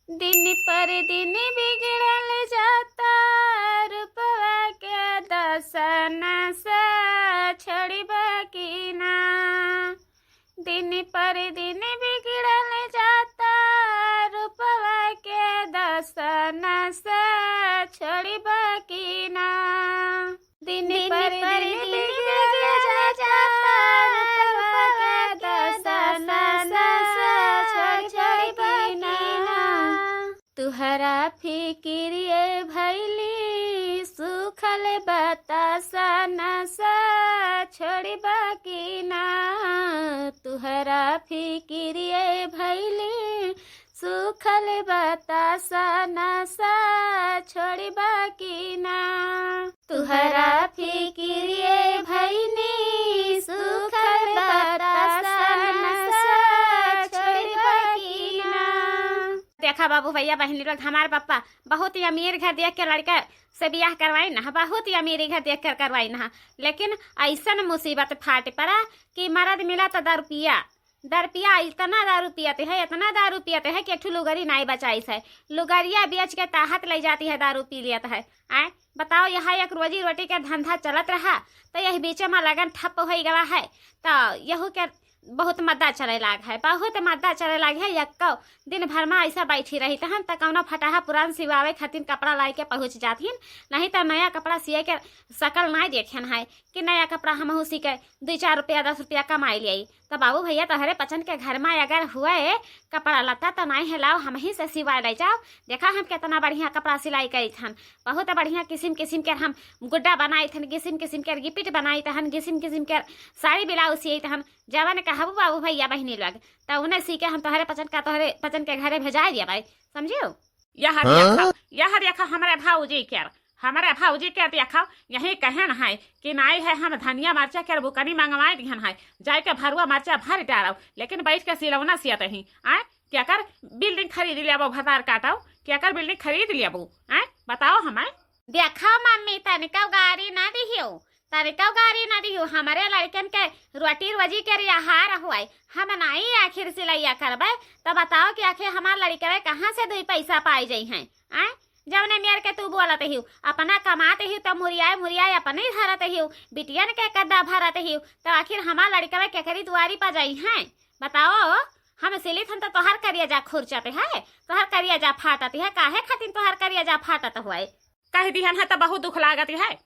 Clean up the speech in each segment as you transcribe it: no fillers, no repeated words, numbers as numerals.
दिन पर दिन बिगड़ल जाता रूपवा के दसन सा छोड़ब की ना। दिन पर दिन बिगड़ल जाता रूपवा के दसन सा छोड़ब की ना। दिन पर दिन बिगड़ल जाता रूपवा के दसन सा छोड़ब की ना। तुहरा फिक्रिए भैली सुखल बतासा नसा छोड़ब की ना। तुहरा फिक्रिए भैली सुखल बतासा नसा छोड़ब की ना। तुहरा फिक्रिए भैली सुखल बतासा नसा छोड़ब की ना। देखा बाबू भैया बहनी लोग, हमारे पापा बहुत ही अमीर घर देख के लड़का से ब्याह करवाई ना, बहुत ही अमीर घर देख कर करवाई ना। लेकिन ऐसा मुसीबत फाट पड़ा कि मर्द मिला तो दारू पिया इतना दारू पियाते है, इतना दारू पियाते है कि एक लुगरी नहीं बचाई है। लुगरिया बेच के ताहत ले जाती है, दारू पी लेता है। आए बताओ, यहाँ एक रोजी रोटी के धंधा चलत रहा तो यही बीच में लगन ठप हो गया है। तो यहू के बहुत मद्दा चले लाग है, बहुत मद्दा चले लाग है। यक्को दिन भर में ऐसा बैठी रही तहन त कौनो फटाहा पुरान सिवावे खातिर कपड़ा लाई के पहुँच जाथिन, नहीं तो नया कपड़ा सिए के शकल नहीं देखन है कि नया कपड़ा हम सी के 2-4 रुपया 10 रुपया कमाई लिये। तो बाबू भैया तोहरे पचन के घर में अगर हुए कपड़ा लत्ता तो नहीं है, लाओ हम ही से सिवा ले जाओ। देखा हम कितना बढ़िया कपड़ा सिलाई करी थन, बहुत बढ़िया किस्म किस्म के हम गुड्डा बनाई थन, किस्म किस्म के गिपिट बनाई तहन, किस्म किस्म के साड़ी ब्लाउज सिए तहन। जवन कहबू बाबू भैया बहनी लोग तो उन्हें सी के हम तोहरे पचन के घरे भेजा दिया भाई, समझियो। यह देखा हमारे भाऊजी के देखा यही कहन है कि नहीं है हम धनिया मरचा के बुकनी मंगवाए दिहन है, जाए के भरुआ मरचा भर डालो, लेकिन बैठ के सिलौना सियत ही। आए क्या कर बिल्डिंग खरीद लिया भतार काटाओ, क्या कर बिल्डिंग खरीद लिया आए बताओ हमें। देखा मम्मी तनिका गाड़ी ना दिहियो, तनिका गाड़ी ना दिहियो, हमारे लड़कन के रोटी रोजी के रिहार हुआ हम नहीं आखिर सिलैया करबे। तो बताओ कि आखिर हमार लड़के कहाँ से 2 पैसा पाई जाइ हैं। आए जब ने मेर के तू बोलत ही अपना कमाते ही तो मुरियाए अपने ही धरत ही, बिटियन के कद्दा भरत ही, तो आखिर हमार लड़का के करी दुआरी पर जाई हैं। बताओ हम सिलित हम तो तोहर करिया जा खुरचते है, तोहर करिया जा फाटत है, काहे खातिर तोहर करिया जा फाटत हुआ कह दिहन है तो बहुत दुख लागत है।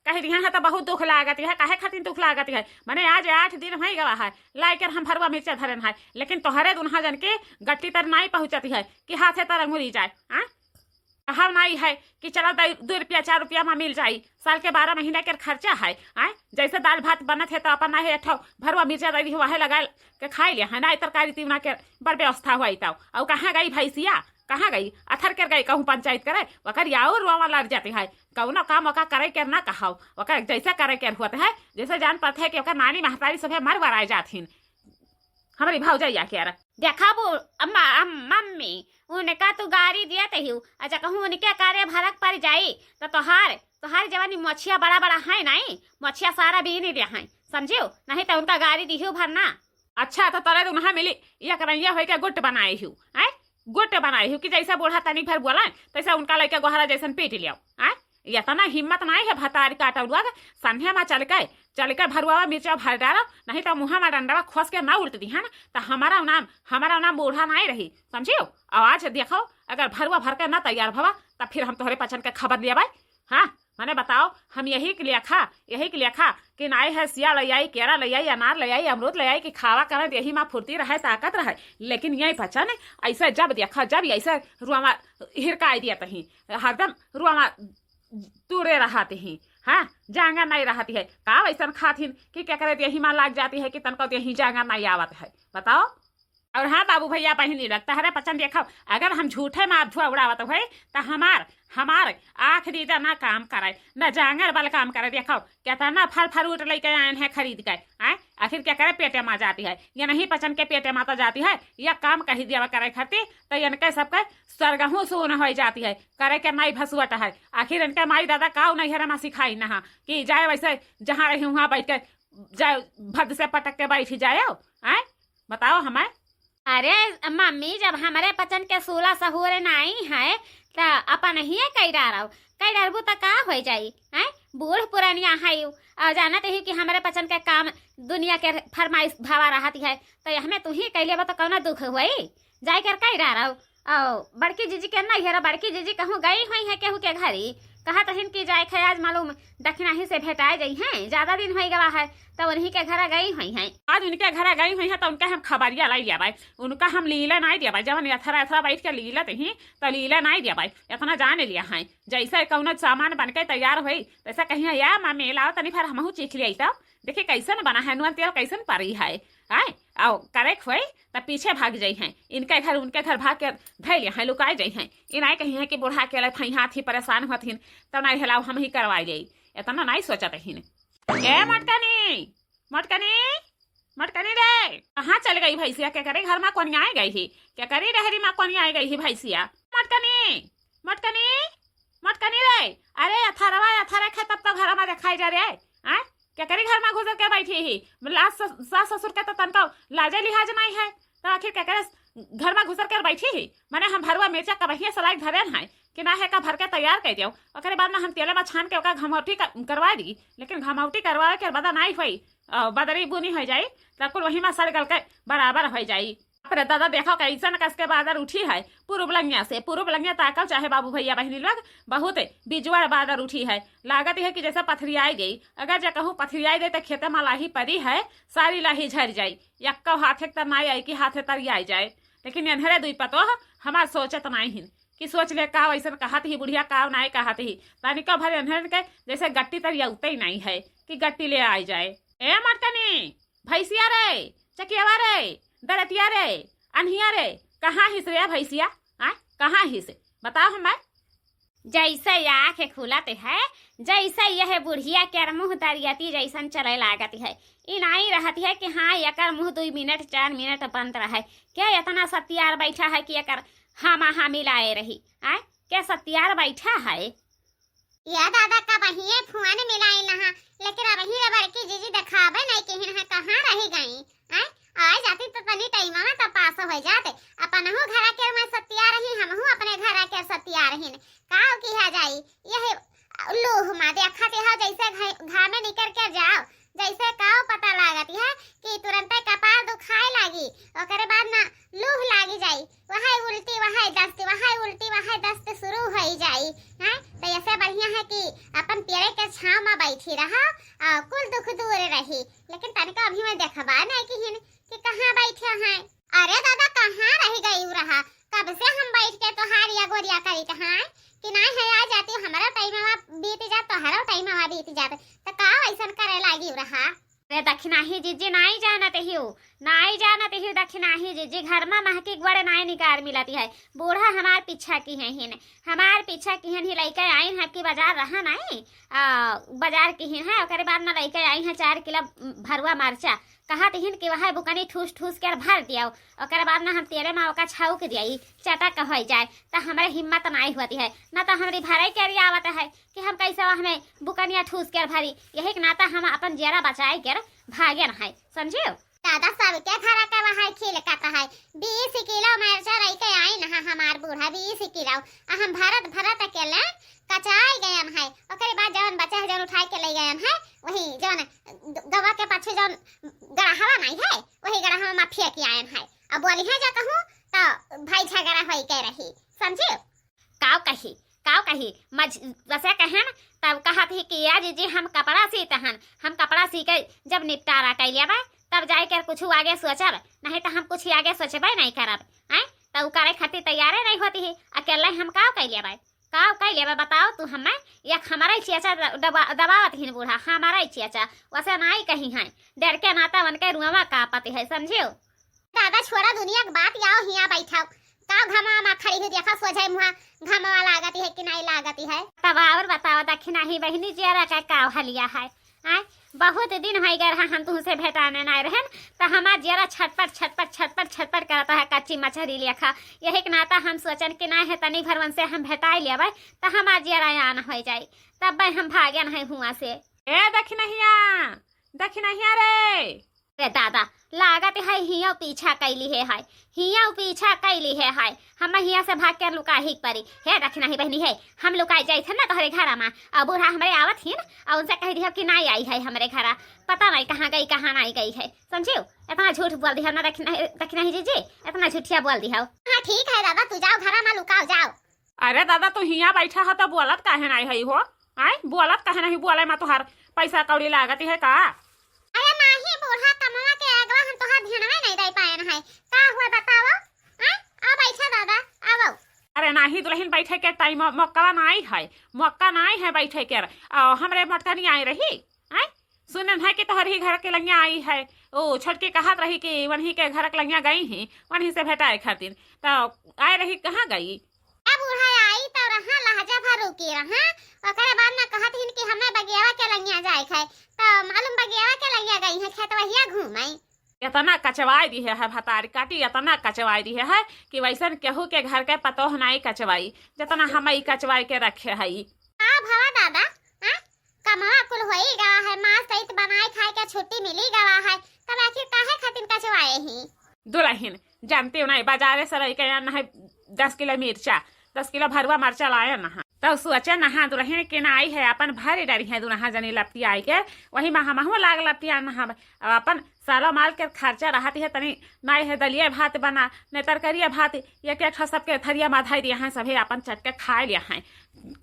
कह दिहन है तो बहुत दुख लागत है, काहे खातिर दुख लागत है। मैंने आज 8 दिन हो गवा है लाइकर हम भरवा मिर्चा धरन है, लेकिन तोहरे दुन्हा जन के गट्टी तर नहीं पहुंचती है कि हाथे तर अंगुली जाए। हम नहीं है कि चलो 2 रुपया 4 रुपया में मिल जाई, साल के 12 महीने के खर्चा है। जैसे दाल भात बनत है तो अपन है भरवा मिर्चा दी वह लगा के खाई लिया है ना, तरकारी तीवना के बड़ व्यवस्था हुआ और कहाँ गई भैंसिया, कहाँ गई अथर कर गई कहूँ पंचायत करे वकर याओ रुआ लड़ जाते है। कौनो काम वका करे के ना कहा वकर जैसा करे के होते है, जैसे जान पाते है कि वकर नानी महतारी सब मर वराए जाथिन। हमारी भावजैया के देखा वो मम्मी उनका तू गाड़ी दिया तही, अच्छा कहूँ उनके कार्य भरक पर जाई तो तोहार जवानी मछिया बड़ा बड़ा है नहीं, मछिया सारा भी नहीं दिया है, समझियो। नहीं तो उनका गाड़ी दिहियो भरना। अच्छा तो तोरे उन्हा मिली या करैया हो के गुट बनाए हूँ, गुट बनाए हूँ कि जैसा बूढ़ा तनी भर बोला तैसा उनका लड़का गोहरा जैसन पीट लिया। इतना हिम्मत नहीं है भतार काटा संध्या में चल के भरुआ मिर्चा भर डालो, नहीं तो मुँह में डंडा खोस के ना उल्ट दी है ना, तो हमारा नाम बूढ़ा नहीं रही, समझियो। आवाज देखो अगर भरुआ भर के ना तैयार भवा तो फिर हम तोहरे पचन के खबर लिया भाई। हाँ मैंने बताओ हम यही के लिए खा कि नाई है सिया ले आई, केरा ले आई, अनार ले आई, अमरूद ले आई कि खावा करे यही में फुर्ती रहे ताकत रहे। लेकिन यही पचन ऐसा जब देखा जब ऐसा रुआ हिरका दिया तही हरदम रुआ तूरे रहते ही। हाँ जांगा नहीं रहती है का वैसा खाथिन कि क्या करे यही मां लाग जाती है कि तनको यही जांगा नहीं आवत है, बताओ। और हाँ बाबू भैया बहनी लगता है पचन देखो अगर हम झूठे में धुआ उड़ावत हुए तो हमार आँख दीदा ना काम करे न जांगर वाला काम करे। देखो कहता ना फल फ्रूट लेके आए हैं खरीद के, आखिर क्या करे पेटे में जाती है या नहीं पचन के पेटे में तो जाती है या काम कही दिया करे खातिर तो इनके सबके सरगहू सून हो जाती है, करे के माई भसुअट है। आखिर इनके माई दादा काऊ नहीं है सिखाई ना कि जाए वैसे जहाँ रही वहाँ बैठ के जाए भद से पटक के बैठ जाए। बताओ हमें अरे मम्मी, जब हमारे पचन के सूला सहुरे नाई है तो अपन ही कई डारो, कई डारबू तो का हो जाई है। बूढ़ पुरानिया है और जानते ही कि हमारे पचन के काम दुनिया के फरमाइश भावा रहती है, तो हमें तू ही कह लेबा तो कौना दुख हुई। जाय कर कई डारो और बड़की जीजी के नहीं है, बड़की जीजी कहूँ गई हुई है केहू के घरी, कहा तो हिन की जाए खे आज मालूम दक्षिणा ही से भेटाए गई हैं, ज्यादा दिन हो गवा है तो उन्हीं के घर गई हुई हैं। आज उनके घर गई हुई है तो उनका हम खबरिया लाई दिया भाई, उनका हम लीला नहीं दिया भाई। जब यथरा यथरा बैठ के लीला ही तो लीला नहीं दिया भाई, इतना जान लिया है। जैसे कौन सामान बन के तैयार हुई तैसा कहीं या माँ मेलाओ तनी फिर हमहू चीख लिया तब देखिए कैसन बना है, नुआ तेल कैसन पड़ी है आए आओ करेक्ट हुई तब पीछे भाग जाई हैं। इनके घर उनके घर भाग के धैल हैं, लुकाए जाई हैं। इन आए कहीं है कि बूढ़ा के फई हाथ ही परेशान होथिन तब नहीं हिलाओ हम ही करवाई जाई, इतना नहीं सोचत हिन। ए मटकनी मटकनी मटकनी रे, कहाँ चल गई भैंसिया? क्या करे घर में कोनी आई गई ही? क्या करी रहरी माँ कोनी आई गई ही भैंसिया? मटकनी मटकनी मटकनी रे, अरे अथारा खे तब तो घर में दिखाई जा रहे हैं। क्या करी घर में घुस के बैठी ही? सास ससुर के तो तनका लाजे लिहाज नहीं है, तो आखिर क्या करे घर में घुसर कर बैठी ही? मैंने हम भरुआ मिर्चा का बहिया सलाई धरे हैं कि ना है का भर के तैयार कर दियो, ओकरे बाद में हम तेल में छान के ओका घमौटी करवा दी। लेकिन घमौटी करवाए के बदा नहीं हुई, बदरी बुनी हो जाई तो कुल वही में सर गल के बराबर हो जाई। अरे दादा देखो कैसन कस के बादर उठी है पूर्व लंगिया से, पूर्व लंगिया ताकव चाहे बाबू भैया बहनी लोग बहुत बिजुआ बादर उठी है। लागत है कि जैसे पथरियाई गई, अगर जो कहूँ पथरियाई दे तो खेते में लाही पड़ी है, सारी लाही झड़ जाई, यक्का हाथे तर नहीं आई कि हाथे तर आई जाए। लेकिन एनहरे दुई पतो हमार सोचत नहीं हिन कि सोच ले का वैसा कहत ही बुढ़िया का नहीं कहत ही तानिका भर एनहर के जैसे गट्टी तर उगते ही नहीं है कि गट्टी ले आई जाए। ए मटकनी भैंसिया रे, चकियावा रे, दरतिया रे, अनहिया रे, कहाँ हिस रे भैंसिया? कहाँ हिस बताओ हमार। जैसे आँख खुलत है, जैसे यह बुढ़िया के मुँह दरियती जैसन चले लागत है। इनाई रहती है कि हाँ यकर मुँह 2 मिनट 4 मिनट बंद रहे। क्या इतना सत्यार बैठा है कि यकर हामा हा मिलाए रही? क्या सत्यार बैठा है? या दादा का बहिए फुआने मिलाई नहा, लेकिन अब ही बड़की जीजी दिखावे नहीं कि हिन कहाँ रही गई। आ जाती तो तनी टाइम में तो पास हो जाते। अपन हो घर के में सत्या रही, हम हो अपने घर के सत्या रही। काव की है जाई यह लोह मा देखा ते है जैसे घा में निकल के जाओ, जैसे काव पता लागती है कि तुरंत कपार दुखाए लागी, ओकरे बाद ना लूह लागी जाई, वहां उल्टी वहां दस्त, वहां उल्टी वहां दस्त शुरू हो जाई। हैं तो ऐसे बढ़िया है कि अपन पेड़ के छांव में बैठी रहा और कुल दुख दूर रही। लेकिन तनिका अभी मैं देखबा नहीं कि कहां बैठे हैं। अरे दादा कहां रह गई रहा? कब से हम बैठ के तोहार या गोरिया करी कहां कि नहीं है आ जाती हमारा टाइम में बीत जात, तोहारा टाइम में बीत जात, तो का ऐसा करे लागी रहा? अरे दक्षिणाही जीजी नहीं जानते ही, नहीं जानते ही दक्षिणाही जीजी घर में महकी बड़े नाई निकार मिलती है। बूढ़ा हमार पीछा की है हिन, हमार पीछा की ही लइके आई है कि बाजार रहा नहीं बाजार की ही है। ओकरे बाद में लइके आई है 4 किलो भरुआ मरचा, कहा तिहिन कि वह बुकनी ठूस ठूस कर भर दिया। ओकरे बाद में हम तेरे में ओका छाऊ के दिया चटक हो जाए तो हमारे हिम्मत नहीं होती है, ना तो हमारी भराई के आवत है कि हम कैसे हमें बुकनिया ठूस कर भरी। यही नाता हम अपन जरा बचाए कर भागे है, समझियो। दादा सब के घर का वहां खिल काता है 20 किलो मरचा रही के आई ना हमार बूढ़ा 20 किलो हम भरत अकेले कचाई गयन है। ओकरे बाद जवन बचा है जवन उठाई के ले गयन है, वही जवन गवा के पाछे जवन गड़ाहवा नहीं है वही गड़ाहवा में फेंक आयन है। अब बोली है जा कहूं तो भाई झगड़ा होई के रही, समझियो। काव कही वैसे कहन तब कहा थी कि या जीजी हम कपड़ा सीते हन, हम कपड़ा सी के जब निपटारा कर लिया तब जाए कर कुछ आगे सोचब, नहीं तो हम कुछ आगे सोचबे नहीं करब। तो करे खातिर तैयारे नहीं होती है, अकेले हम काव कर लिया काव कर लिया बताओ तू। हमें या हमारा चियाचा दबावत ही बूढ़ा, हमारा चियाचा वैसे नहीं कहीं है, डर के नाता बन के रुआ कापती है, समझियो। दादा छोड़ा दुनिया की बात, आओ हिया बैठाओ का घमा मा खड़ी हुई देखा सोझे मुहा घमा लागती है कि नहीं लागती है? तब और बताओ दक्षिणाही बहनी जरा का काव हलिया है। बहुत दिन हो गए हम तुमसे भेटाने नहीं रहन तो हमार जरा छटपट करता है कच्ची मछली लेखा। यही के नाता हम सोचन कि नहीं है तनी भरवन से हम भेटाई लेबै तो हमार जरा आना हो जाए, तब हम भागे नहीं हुआ से। ए दक्षिणहिया रे, अरे दादा लागत है हिया पीछा कैली है हिया पीछा कैली है हम हिया से भाग कर लुका ही परी है रखना ही बहनी है हम लुकाई जाई थे ना तोहरे घर में अब बूढ़ा हमारे आवत ही ना और उनसे कह दिया कि नहीं आई है हमारे घर पता नहीं कहाँ गई कहाँ नहीं गई है समझियो इतना झूठ बोल दिया ना रखना ही जीजी इतना झूठिया बोल दिया। हाँ ठीक है दादा तू जाओ घर में लुकाओ जाओ। अरे दादा तू हिया बैठा है तो बोलत काहे नहीं है हो आय बोलत काहे नहीं बोले मैं तुहार पैसा कौड़ी लागत है का। अरे नहीं बूढ़ा कमवा के अगवा हम तोहार ध्यानवा नहीं दे पाए है का हुआ बताओ आ बैठा दादा आओ। अरे नाही दुल्हन बैठे के टाइम मौका नहीं है बैठे के हमरे मटका नहीं आई रही आय सुनन है कि तोहर ही घर के लंगिया आई है ओ छोटकी कहत रही कि वही के घर के लंगिया गई ही वहीं से भेटाए खातिर तो आए रही कहाँ गई। ए बूढ़ा आई तो रहा लहजा भर रुकी रहा ओकरे बाद ना कहत हिन कि हमें बगियावा के लंगिया जाए है तो मालूम बगियावा के लंगिया गई है खेतवहिया घूमई इतना कचवाई दी है भतारी काटी इतना कचवाई दी है कि वैसन केहू के घर के पतोह नहीं कचवाई जितना हम कचवाई के रखे है। आ भवा दादा कमवा कुल होई गवा है मांस सहित बनाए खाए के छुट्टी मिली गवा है तब आखिर काहे खातिर कचवाए ही। दुल्हन जानती हो नहीं बाजारे से रही के है 10 किलो मिर्चा 10 किलो भरुआ मरचा लाया नहा तो सोचे नहा दुल्हन के ना आई है अपन भारी डरी है दुल्हा जनी लपटी आई के वही महू लाग लपटिया नहा अपन सालो माल के खर्चा रहती है तनी नहीं है दलिया भात बना न तरकरिया भात एक एक सबके थरिया माधाई दिया है सभी अपन चटके खा लिया है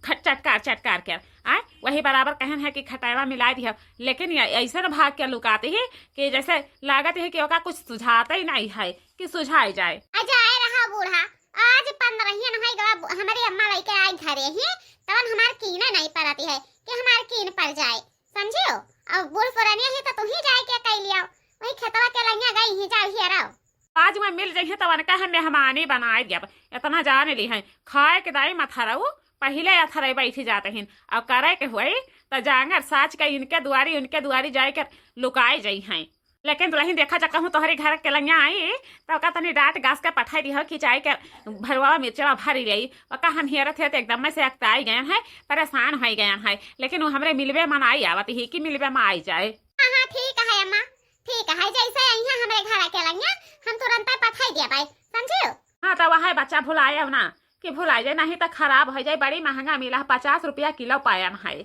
चटकार के आए वही बराबर कहन है कि खटावा मिला दिया लेकिन ऐसे भाग के लुकाते है कि जैसे लागत है कि ओका कुछ सुझाता ही नहीं है कि सुझाई जाए। जाए रहा बूढ़ा आज 15 नहीं गवा हमारी अम्मा लेके आई घरे ही तब हमार कीना नहीं पड़ती है कि हमार कीन पड़ जाए समझियो अब बूढ़ पुरानी ही तो तू ही जाए के कह लिया वही खेतवा के लंगिया गई ही जाओ ही रहो आज मैं मिल जाइए तो उनका हम मेहमानी बनाए दिया इतना जाने ली है खाए के दाई मथा रहू पहले अथरे बैठी जाते हैं अब करे के हुए तो जांगर साच के उनके दुआरी जाकर लुकाए जाई हैं लेकिन दुल्हन देखा जा कहूँ तोहरे घर के लंगिया आई तो का तनी डांट घास के पठाई दी खिंचाई के भरवा मिर्चवा भरी रही का हम हियरत है तो एकदम से अकताई गए हैं परेशान हो गए हैं लेकिन वो हमरे मिलवे मन आई आवत ही कि मिलवे में आई जाए। हाँ ठीक है अम्मा ठीक है जैसे यहाँ हमारे घर के लंगिया हम तुरंत पठाई दिया भाई समझियो। हाँ तो वह बच्चा भुलाए ना कि भुलाई जाए नहीं तो खराब हो जाए बड़ी महंगा मिला 50 रुपया किलो पायन है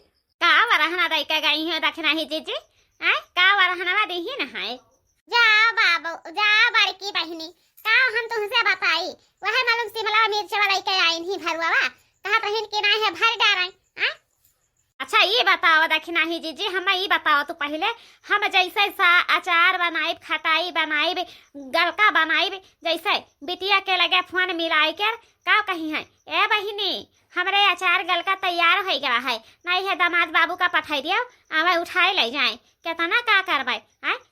का वरहना दई के गई है रखना ही जीजी का वरहना दी ही ना है जा बाबू जा बड़की बहनी का हम तुमसे बताई वह मालूम शिमला मिर्च वाला के आई ही भरुआ कहा बहन के ना है भर डाराई अच्छा ये बताओ दखिना ही जीजी हम ये बताओ तो पहले हम जैसे अचार बनाई खटाई बनाई गलका बनाई जैसे बिटिया के लगे फोन मिलाई कर का कही है ए बहिनी हमरे अचार गलका तैयार हो गया है नहीं है दामाद बाबू का पठाई दिया हमें उठाए ले जाए कितना का करवाए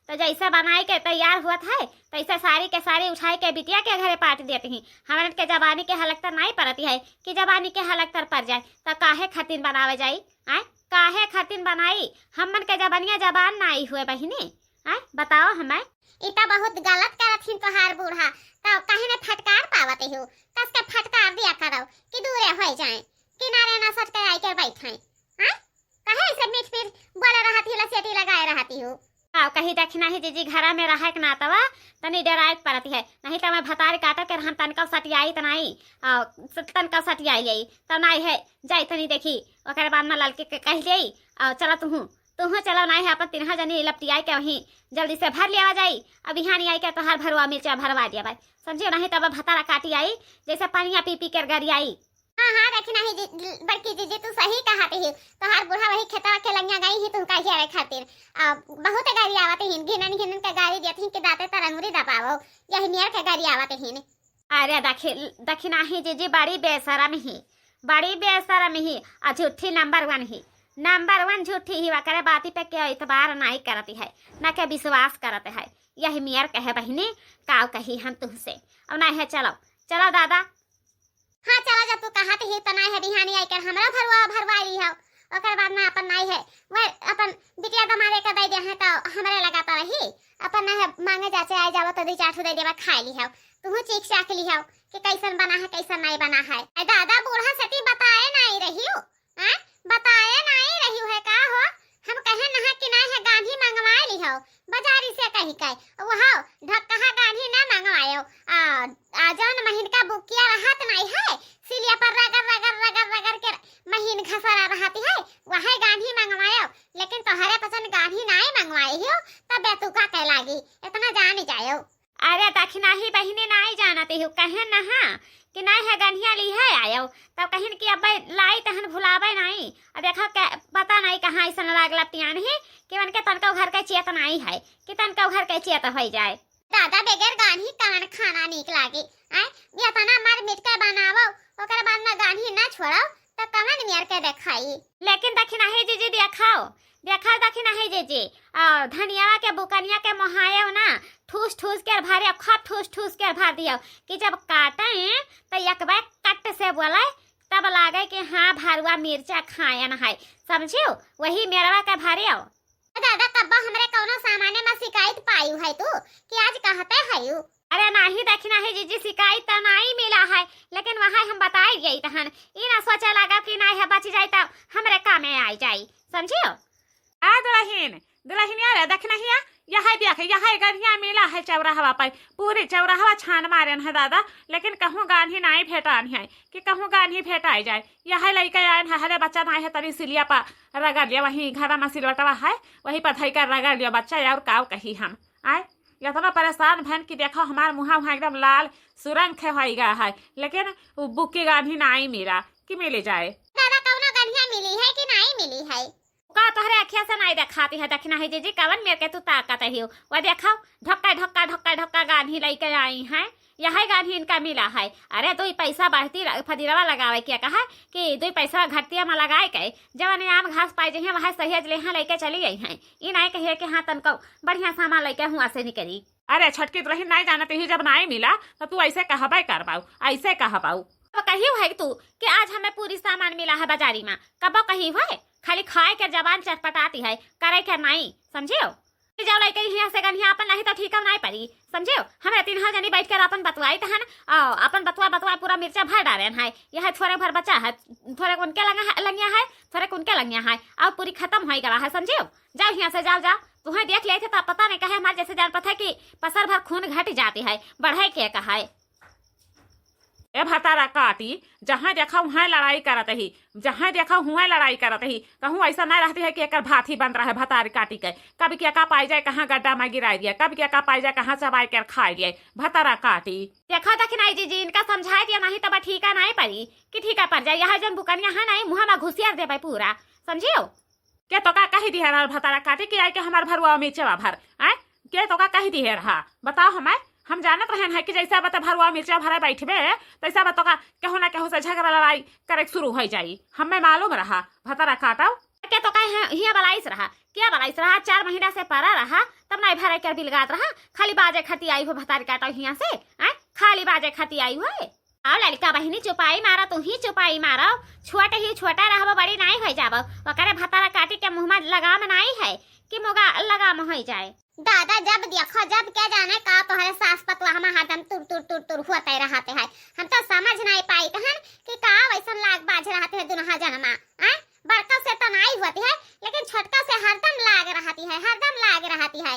तो जैसे बनाई के तैयार हुआ है तैसे सारी के सारी उठाई के बिटिया के घरे पाट देती हैं हमारे के जबानी के हलकतर नहीं पड़ती है कि जबानी के हलकतर पड़ जाए तो काहे खातिर बनावे जाई काहे खातिर बनाई हमन के जबानिया जबान ना आई हुए बहिनी बताओ हमें इतना बहुत गलत करथिन तोहार बूढ़ा तो कहीं ने फटकार पावते हो कस के फटकार दिया करो कि दूरे हो जाए किनारे ना सट के आई कर बैठे कहे ऐसे मीठ मीठ बोले रहती लसेटी लगाए रहती हो आओ कहीं देखना ही जीजी घरा में रहे के ना तवा तनी डराए पड़ती है नहीं तो मैं भतार काट के हम तनका सटियाई त नहीं तनका सटियाई आई तो नहीं है जाई तनी देखी ओकर बाद में ललके के कह लेई और चला तुहू चलो नहीं है अपन तिनहा जनी लपटियाई के वहीं जल्दी से भर लिया जाई अब यहाँ नहीं आई के तोहार भरुआ मिर्चा भरवा दिया भाई समझियो नहीं तब भतारा काटी आई जैसे पानिया पी पी कर गरी आई। हाँ देखना ही बड़की जीजी तू सही कहते ही तोहार बूढ़ा वही खेतवा के लंगिया गई ही तुम कहिए रे खातिर बहुत गाड़ी आवते हिन घिनन के गाड़ी देती हिन के दाते तरंगुरी दबावो यही नियर के गाड़ी आवते हिन। अरे दखिना ही जीजी बड़ी बेशरम ही और झूठी नंबर 1 झूठी ही वकरे बाती पे के इतबार नहीं करती है न के विश्वास करते है यही मियर कहे बहिनी काव कही हम तुमसे अब नहीं है चलो दादा। हाँ चला जब तू कहत ही तो नहीं है बिहानी आई कर हमरा भरवाई है ओकर बाद में अपन नहीं है वो अपन बिटिया दमारे का दे दे है तो हमरे लगाता रही अपन नहीं है मांगे जाचे आई जावो तो 2-4 दे देबा खाई ली है तू चीख चाख ली है कि कैसन बना है कैसन नहीं बना है दादा बूढ़ा सती बताए नहीं रही हो बताए नहीं रही है का हो हम कहे ना कि नहीं है गांधी मंगवा ली हो बाजारी से कही कहे वहाँ ढक्का गांधी ना मंगवायो जौन महीन का बुकिया रहत नहीं है सिलिया पर रगड़ के महीन घसरा रहती है वही गांधी मंगवायो लेकिन तोहरे पसंद गांधी नहीं मंगवाई हो तब बेतुका कह लागी इतना जान जायो। अरे दक्षिणा ही बहिनी नहीं जानती हूँ कहे नहा कि नहीं है गंधिया ली है आयो तब कहीं कि अब लाई तहन भुलावे नहीं और देखा पता नहीं कहाँ ऐसा लागला पियान ही कि मन के तनका घर के चेत नहीं है कि तनका घर के चेत हो जाए। दादा बगैर गांधी कवन खाना निक लागे आय या तना मार मिट के बनावो ओकर बाद में गांधी ना छोड़ो तो कवन नियर के देखाई। लेकिन दक्षिणा ही जीजी देखाओ दक्षिणा ही जीजी धनिया के बुकनिया के मोहायो ना ठूस ठूस के भरे खूब ठूस के भर दियो कि जब काटे तो एक बार कट से बोले तब लागे कि हाँ भरुआ मिर्चा खायन है समझियो वही मेरवा के भरियो। दादा कब्बा हमरे कोनो सामान्य में शिकायत पायु है तू कि आज कहते है अरे नहीं दक्षिणा ही जीजी शिकायत तो नहीं मिला है लेकिन वहाँ हम बताई गई तहन ई ना सोचा लगा कि नहीं है बच जाए तो हमरे काम में आई जाई समझियो। दुल्हन यार दक्षिणा हिया यहाँ देख यहाँ गढ़िया मिला है चौराहवा पर पूरे चौराहवा छान मारन है दादा लेकिन कहूँ गांधी नहीं भेटान है कि कहूँ गांधी भेटाई जाए यहाँ लड़का आयन है हरे बच्चा नहीं है तरी सिलिया पर रगड़ लिया वही घर में सिलवटवा है वही पर धई कर रगड़ लिया बच्चा और काव कही हम आए इतना परेशान भैन की देखो हमार मुहा वहाँ एकदम लाल सुरंग होगा है लेकिन बुक्की गांधी नहीं मिला कि मिले जाए। दादा कौनो गढ़िया मिली है कि नहीं मिली है का तोहरे अखिया से नहीं दिखाती है दक्षिणा ही जीजी कवन मेरे के तू ताकत है वो देखाओ ढक्का गांधी लेके आई है यही गांधी इनका मिला है। अरे दो पैसा बढ़ती फजीरवा लगावे क्या कहा कि दो पैसा घटिया में लगाए के जवन आम घास पाई जे वह सहेज ले लेके चली गई है ई नहीं कहे कि हाँ तनको बढ़िया सामान लेके हुआ से निकली। अरे छटकी दुल्हन नहीं जानती ही जब नहीं मिला तो तू ऐसे कहबे कर पाऊ ऐसे कह पाऊ कही है तू कि आज हमें पूरी सामान मिला है बाजारी में कब कही हुए खाली खाए के जबान चटपटाती है करे के नहीं समझियो। जाओ लइके हिया से गनिया अपन नहीं तो ठीक नहीं पड़ी समझियो। हमें 3 जनी बैठ कर अपन बतवाई तहन अपन बतवा पूरा मिर्चा भर डालेन है यह थोड़े भर बचा है थोड़े उनके लंगिया है थोड़े उनके लंगिया है और पूरी खत्म हो गया है समझियो। जाओ यहाँ से जाओ तुम्हें देख लिए थे तो पता नहीं कहे हमारे जैसे जान पता है कि पसर भर खून घट जाती है बढ़े के कहा ए भतारा काटी जहाँ देखा वहाँ लड़ाई करत ही जहाँ देखा वहाँ लड़ाई करत ही कहूँ ऐसा नहीं रहती है कि एक भात ही बन रहा है भतारी काटी के कभी क्या का पाई जाए कहाँ गड्ढा में गिराई दिया कभी क्या का पाई जाए कहाँ चबाई कर खाई दिए भतारा काटी देखो दक्षिणा जी इनका समझाए दिया नहीं तब ठीका नहीं पड़ी कि ठीका पड़ जाए यहाँ जन बुकनिया है नहीं मुँह में घुसियार दे पूरा समझियो। क्या तो का कही दी है भतारा काटी कि आई के हमार भरुआ मिर्चवा भर आए क्या तो का कही दी है रहा बताओ हमें हम जानत रहन है कि जैसा बता भरुआ मिर्चा भरे बैठबे तैसा बता का केहू ना केहू से झगड़ा लड़ाई करे शुरू हो जाई हमें मालूम रहा भतारा काटो के तो कहे हिया बलाइस रहा क्या बलाइस रहा 4 महीना से परा रहा तब नहीं भरे कर बिलगात रहा खाली बाजे खती आई हो भतारी काटो हिया से खाली बाजे खती आई हो आओ लड़का बहिनी चुपाई मारा तू ही चुपाई मारो छोटा रहबो बड़ी नहीं हो जाबो ओकरे भतारा काटी के मुंह में लगाम नहीं है कि मोगा लगाम हो जाए। दादा जब देखो जब क्या जाने का तुम्हारे सास पतवा हम हरदम तुर होते रहते हैं हम तो समझ नहीं पाई हन कि का वैसा लाग बाज रहते हैं दुनहा जनमा बड़का से तो नहीं होती है लेकिन छोटका से हरदम लाग रहती है।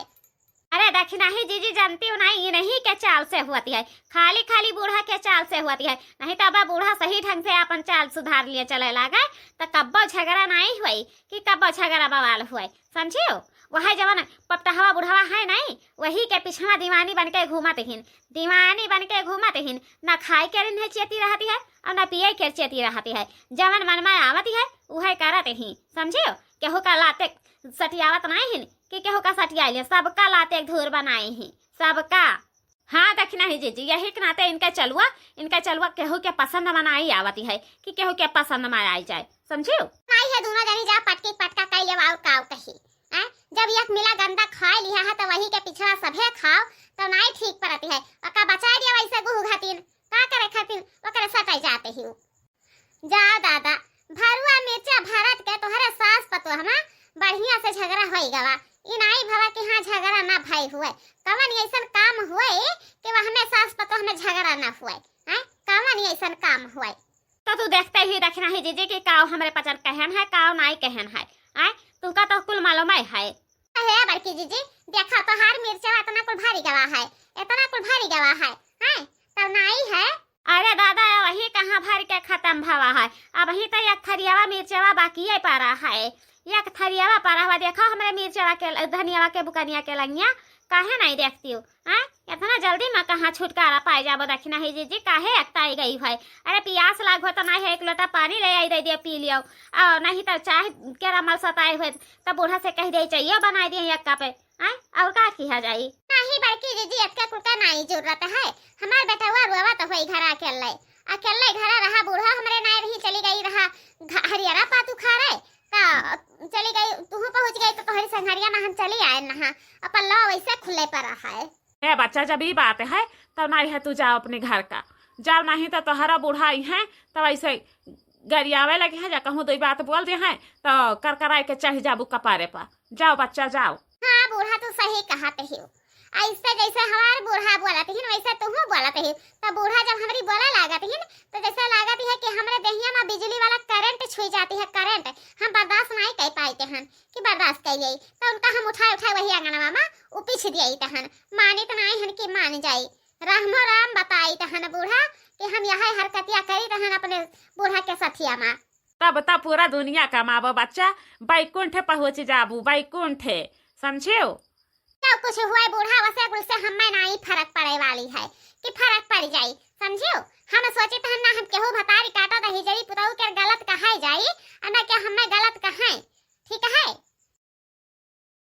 अरे दक्षिणा ही जीजी जानती हो नहीं ये नहीं के चाल से होती है खाली बूढ़ा के चाल से होती है नहीं तो अब बूढ़ा सही ढंग से अपन चाल सुधार लिए चले लगा तो कब्बो झगड़ा नहीं हुई कि कब्बो झगड़ा बवाल हुए समझियो। वह जवन पपटहवा बुढ़ावा है नहीं वही के पिछवा दीवानी बन के घूमत हिन न खाए के रिन्हे चेती रहती है और न पिए के चेती रहती है जवन मन में आवती है वह करत ही समझियो। केहू का लाते सटियावत नहीं हिन कि केहू का सटियाइले सबका लाते धूर बनाए ही सबका। हाँ दक्षिणा ही जीजी यही के नाते इनका चलुआ केहू के पसंद मनाई आवती है कि केहू के पसंद में आई जाए समझियो। नहीं है दोनों जनी जा पटका कैले वाव काव कही जब एक मिला गंदा खा लिया है तो वही के पिछड़ा सभे खाओ तो नहीं ठीक पड़ती है और बचा दिया वैसे गुहू खातिन का करे खातिन ओकरे सटाई जाते ही जा दादा भरुआ मिर्चा भारत के तोहरे सास पतो हम बढ़िया से झगड़ा होई गवा ई नहीं भवा कि हां झगड़ा ना भाई हुए कवन ऐसन काम हुए कि वह हमें सास पतो हमें झगड़ा ना हुए कवन ऐसन काम हुए तो तू देखते ही रखना ही जीजी कि काव हमरे पचर कहन है काव नहीं कहन है तुमका तो कुल मालूम है अरे बड़की जीजी देखा तो हार मिर्चवा इतना कुल भारी गवा है, इतना कुल भारी गवा है, हैं तब नहीं है। अरे दादा वही कहाँ भर के खत्म भवा है, अब वही तो एक थरियावा मिर्चवा बाकी है पारा है, एक थरियावा पारा हुआ। देखो हमारे मिर्चवा के धनियावा के बुकनिया के लंगिया काहे नहीं देखती हूँ, हैं इतना जल्दी मैं कहाँ छुटकारा पाए जाबो दक्षिणा ही जीजी काहे एकताई गई है। अरे प्यास लाग हो तो नहीं है एक लोटा पानी ले आई दे दिया पी लियो, और नहीं तो चाहे के रमल सताए हुए तो बूढ़ा से कह दे चाहिए बना दिए एक कप, हैं और का किया जाई। नहीं बड़की जीजी अक्का कुलका नहीं जरूरत है, हमार बेटा हुआ रुआ तो वही घर अकेले अकेले घर रहा, बूढ़ा हमरे नहीं रही चली गई रहा हरियारा पातू खा रहे तो चली गई, तू पहुंच गई तो तोहरी संघरिया में हम चली आए नहा अपन लो वैसे खुले पर रहा है। ए बच्चा जब ये बात है तब नहीं है तू जाओ अपने घर का, जाओ नहीं तो तोहरा बूढ़ा आई है तब ऐसे गरियावे लगे है, जा कहूँ दो बात बोल दे है तो कर कराए के चढ़ जाबू कपारे पर, जाओ बच्चा जाओ। हाँ बूढ़ा तो सही कहते हो, ऐसे जैसे हमारे बूढ़ा बोलते हैं वैसे तुम बोलते हो, तो बूढ़ा जब हमारी बोला लागत है तो जैसा लागत है कि हमारे देहिया में बिजली वाला करंट छुई जाती है, करंट हम बर्दाश्त नहीं कर पाते हैं कि बर्दाश्त कर जाई तो उनका हम उठाए वही आंगनवा में उपीछ दिए तहन माने तो नहीं हन कि मान जाई, रहमो राम बताई तहन बूढ़ा कि हम यहाँ हरकतिया करी तहन अपने बूढ़ा के सथिया में। तब तब पूरा दुनिया कमाबो बच्चा, बैकुंठ पहुँच जाबू बैकुंठ, समझियो। सब कुछ हुआ बूढ़ा वैसे कुल से हमें नहीं फर्क पड़े वाली है कि फर्क पड़ जाई, समझियो। हम सोचे तो ना हम केहू भतारी काटा तो हिजड़ी पुताऊ के गलत कहाई जाई, ना कि हमें गलत कहाई, ठीक है।